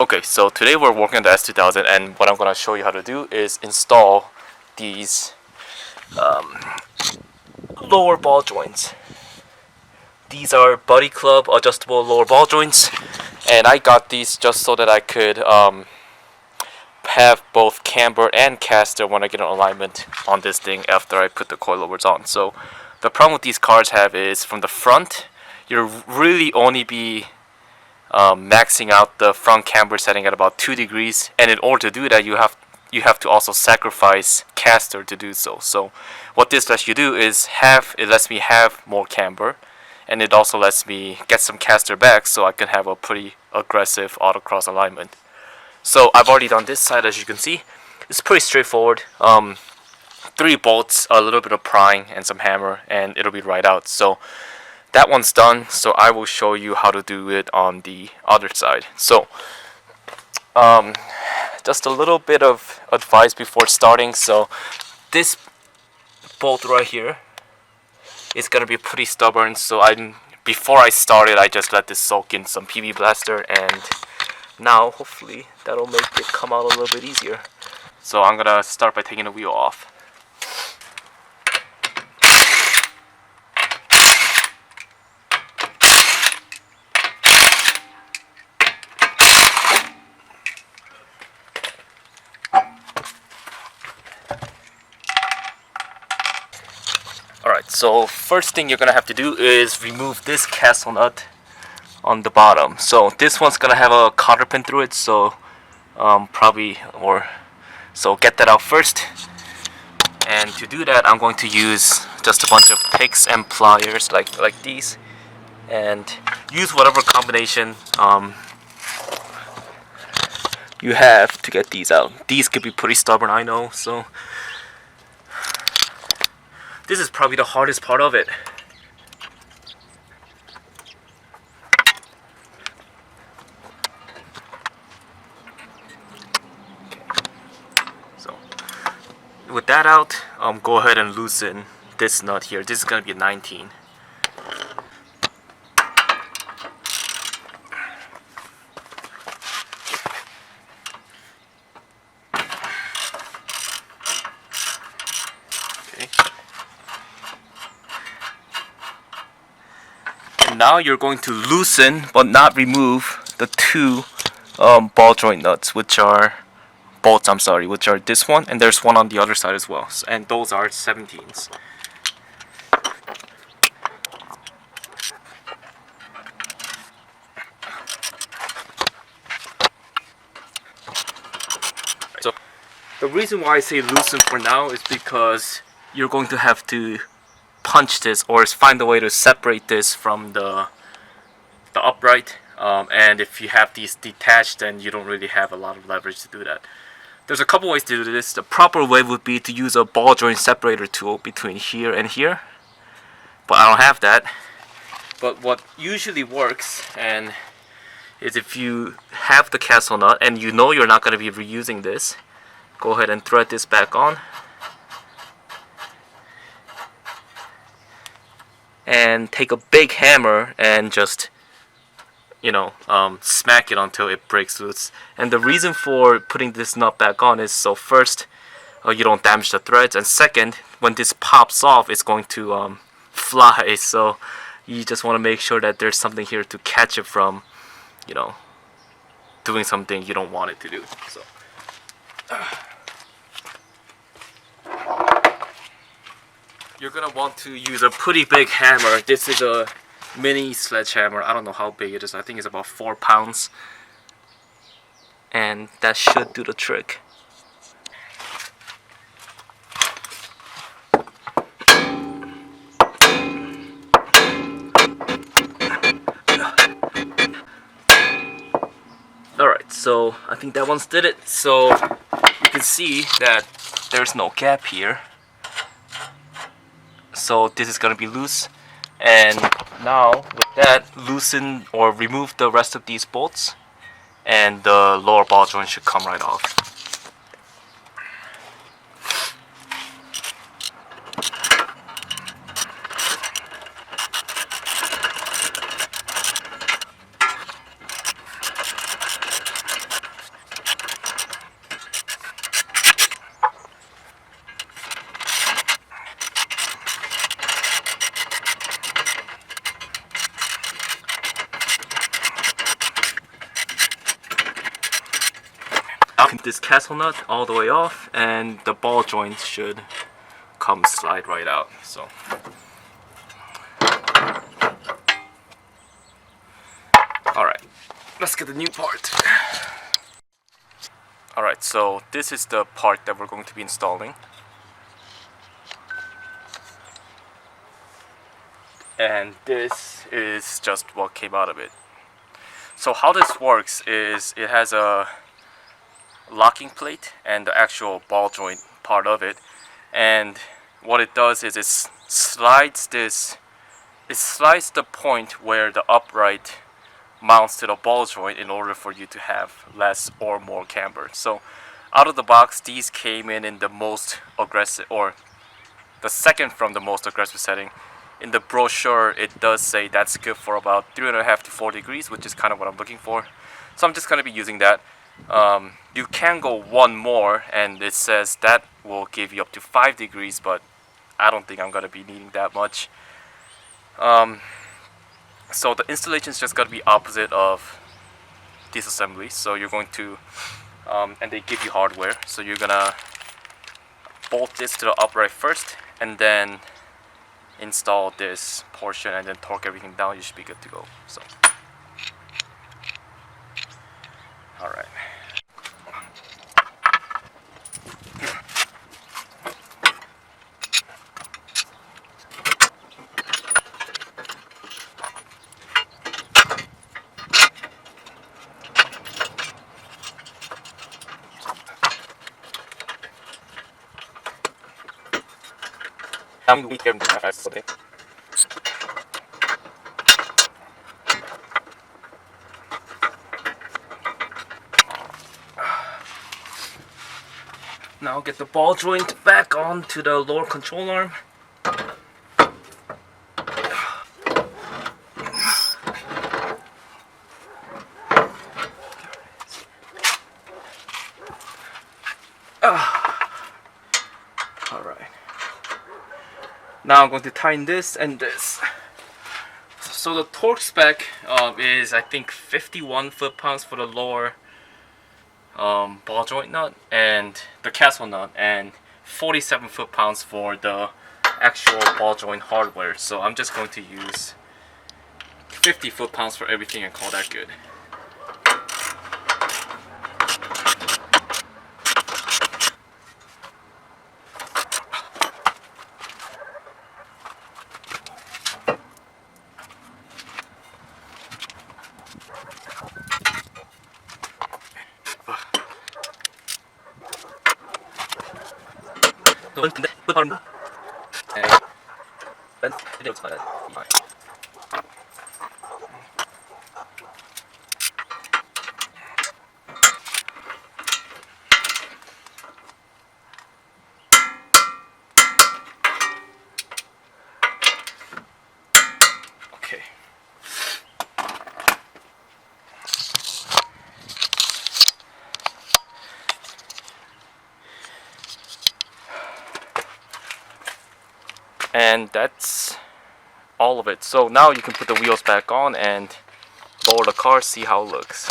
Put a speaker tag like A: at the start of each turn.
A: Okay, so today we're working on the S2000, and what I'm going to show you how to do is install these lower ball joints. These are Buddy Club adjustable lower ball joints, and I got these just so that I could have both camber and caster when I get an alignment on this thing after I put the coilovers on. So the problem with these cars have is from the front, you'll really only be maxing out the front camber setting at about 2 degrees, and in order to do that you have to also sacrifice caster to do so. So what this lets you do is it lets me have more camber, and it also lets me get some caster back so I can have a pretty aggressive autocross alignment. So I've already done this side. As you can see, it's pretty straightforward. 3 bolts, a little bit of prying, and some hammer, and it'll be right out. So that one's done, so I will show you how to do it on the other side. So just a little bit of advice before starting. So this bolt right here is gonna be pretty stubborn, so before I started I just let this soak in some PB Blaster, and now hopefully that'll make it come out a little bit easier. So I'm gonna start by taking the wheel off. Alright, so first thing you're going to have to do is remove this castle nut on the bottom. So this one's going to have a cotter pin through it, so so get that out first. And to do that I'm going to use just a bunch of picks and pliers like these, and use whatever combination you have to get these out. These could be pretty stubborn, I know, so this is probably the hardest part of it. So with that out, go ahead and loosen this nut here. This is going to be a 19. Now you're going to loosen but not remove the 2 ball joint nuts, which are bolts, which are this one, and there's one on the other side as well, and those are 17s. So the reason why I say loosen for now is because you're going to have to punch this or find a way to separate this from the upright, and if you have these detached, then you don't really have a lot of leverage to do that. There's a couple ways to do this. The proper way would be to use a ball joint separator tool between here and here, but I don't have that. But what usually works is if you have the castle nut and you know you're not going to be reusing this, go ahead and thread this back on, and take a big hammer and just smack it until it breaks loose. And the reason for putting this nut back on is so first, you don't damage the threads, and second, when this pops off it's going to fly, so you just want to make sure that there's something here to catch it from doing something you don't want it to do. So you're gonna want to use a pretty big hammer. This is a mini sledgehammer. I don't know how big it is. I think it's about 4 pounds, and that should do the trick. Alright, so I think that one's did it. So you can see that there's no gap here, so this is going to be loose. And now with that, loosen or remove the rest of these bolts, and the lower ball joint should come right off. I'm this castle nut all the way off, and the ball joint should come slide right out. So alright, let's get the new part. Alright, so this is the part that we're going to be installing. And this is just what came out of it. So how this works is it has a locking plate and the actual ball joint part of it, and what it does is it slides the point where the upright mounts to the ball joint in order for you to have less or more camber. So out of the box, these came in the most aggressive, or the second from the most aggressive setting. In the brochure, it does say that's good for about 3.5 to 4 degrees, which is kind of what I'm looking for. So I'm just going to be using that. You can go one more, and it says that will give you up to 5 degrees, but I don't think I'm going to be needing that much. So the installation is just going to be opposite of disassembly. So you're going to, and they give you hardware. So you're going to bolt this to the upright first, and then install this portion, and then torque everything down. You should be good to go. So, all right. Now get the ball joint back onto the lower control arm. Alright. Now I'm going to tighten this and this. So the torque spec is, I think, 51 foot-pounds for the lower ball joint nut and the castle nut, and 47 foot-pounds for the actual ball joint hardware. So I'm just going to use 50 foot-pounds for everything and call that good. Okay. And that's all of it. So now you can put the wheels back on and lower the car, see how it looks.